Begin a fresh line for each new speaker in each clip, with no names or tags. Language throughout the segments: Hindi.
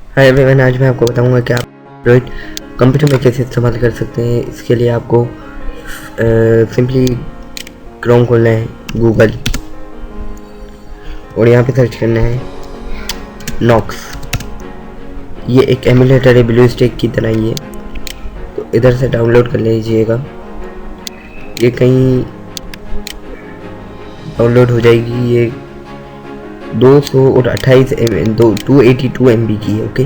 हाय एवरीवन, आज मैं आपको बताऊंगा कि आप एंड्रॉइड कंप्यूटर में कैसे इस्तेमाल कर सकते हैं। इसके लिए आपको सिंपली क्रोम खोलना है, गूगल, और यहाँ पे सर्च करना है नॉक्स। ये एक एमुलेटर है, ब्लू स्टैक की तरह ही है, तो इधर से डाउनलोड कर लीजिएगा। ये कहीं डाउनलोड हो जाएगी। ये 228 282 MB की है। ओके,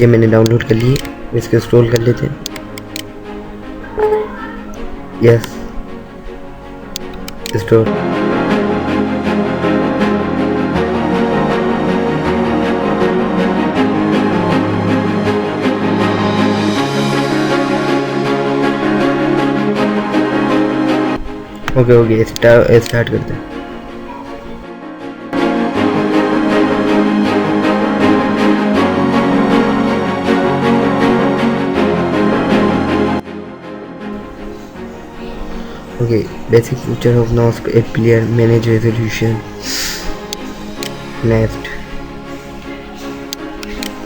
ये मैंने डाउनलोड कर ली है। इसको स्क्रॉल कर लेते हैं। Yes, store. ओके, स्टार्ट करते हैं। ओके, बेसिक फीचर ऑफ नॉस्क, add player, manage resolution,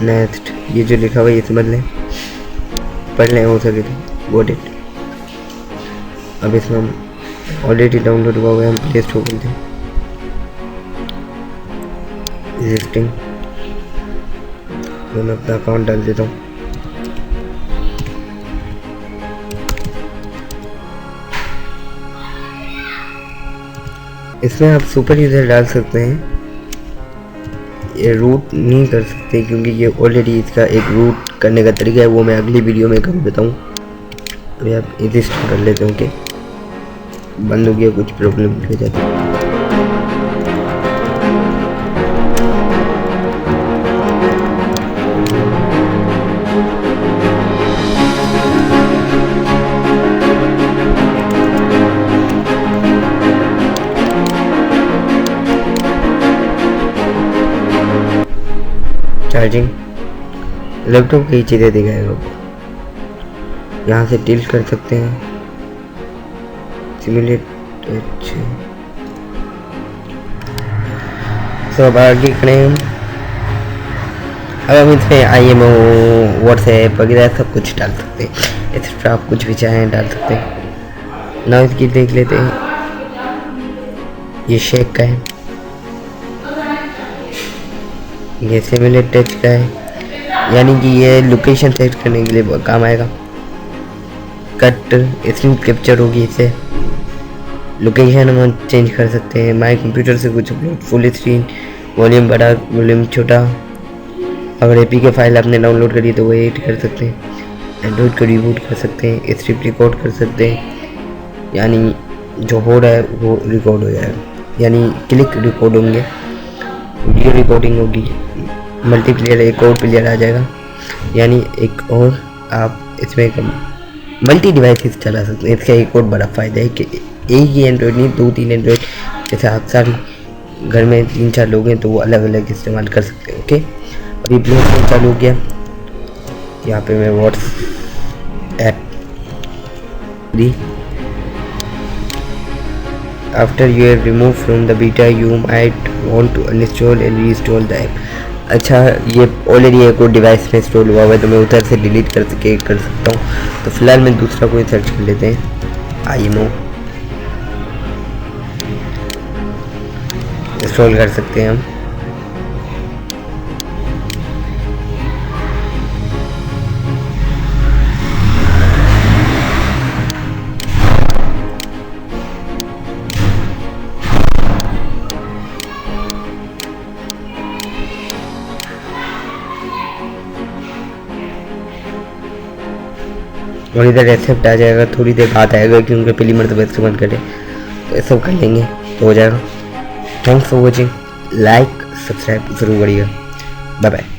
next ये जो लिखा हुआ है ये समझ लें, पढ़ लें हो सके तो। Got it. अब इसमें हम ऑलरेडी डाउनलोड हुआ हुआ है, हम प्ले स्टोर करते हैं। एग्जिस्टिंग, मैं अपना अकाउंट डाल देता हूँ। इसमें आप सुपर यूज़र डाल सकते हैं, ये रूट नहीं कर सकते क्योंकि ये ऑलरेडी इसका एक रूट करने का तरीका है, वो मैं अगली वीडियो में कभी बताऊँ। अभी आप रजिस्टर कर लेते हैं। ओके, बंद हो गया, कुछ प्रॉब्लम हो जाती है। चार्जिंग, लैपटॉप की चीज़ें दिखाएगा। यहाँ से टिल्ट कर सकते हैं, सिमुलेट। अच्छा, तो अब आगे करें हम। अब हम इसमें IMO, व्हाट्सएप वगैरह सब कुछ डाल सकते हैं। इस पर आप कुछ भी चाहें डाल सकते हैं। ना इसकी देख लेते हैं, ये शेक का है, ये सिमुलेट टच का है, यानी कि ये लोकेशन सेट करने के लिए काम आएगा। कट स्क्रीन कैप्चर होगी, इससे लोकेशन हम चेंज कर सकते हैं। माई कंप्यूटर से कुछ अपलोड, फुल स्क्रीन, वॉल्यूम बड़ा, वॉल्यूम छोटा। अगर APK फाइल आपने डाउनलोड करी तो वो एडिट कर सकते हैं। एंड्रॉइड को रिबूट कर सकते हैं, स्क्रिप्ट रिकॉर्ड कर सकते हैं, यानी जो हो रहा है वो रिकॉर्ड हो जाएगा, यानी क्लिक रिकॉर्ड होंगे, वीडियो रिकॉर्डिंग होगी, मल्टीप्लेयर एक और प्लेयर आ जाएगा, यानी एक और आप इसमें मल्टी डिवाइसेस चला सकते हैं। इसका एक और बड़ा फ़ायदा है कि एक ही एंड्रॉइड नहीं, 2-3 एंड्रॉइड, जैसे आप सारे घर में 3-4 लोग हैं तो वो अलग अलग इस्तेमाल कर सकते हैं। ओके, अभी प्ले स्टोर चालू हो गया। यहाँ पे मैं WhatsApp the. After you are removed from the beta, you might want to uninstall and reinstall the app. अच्छा, ये ऑलरेडी एक और डिवाइस में इंस्टॉल हुआ हुआ है तो मैं उधर से डिलीट कर सकता हूँ। तो फिलहाल मैं दूसरा कोई सर्च कर लेते हैं। IMO इंस्टॉल कर सकते हैं हम। और इधर एक्सेप्ट आ जाएगा, थोड़ी देर बाद आएगा क्योंकि पहली मरतबा इस्तेमाल करें, तो ये सब कर लेंगे तो हो जाएगा। Thanks for watching, like subscribe ज़रूर करिएगा। Bye bye.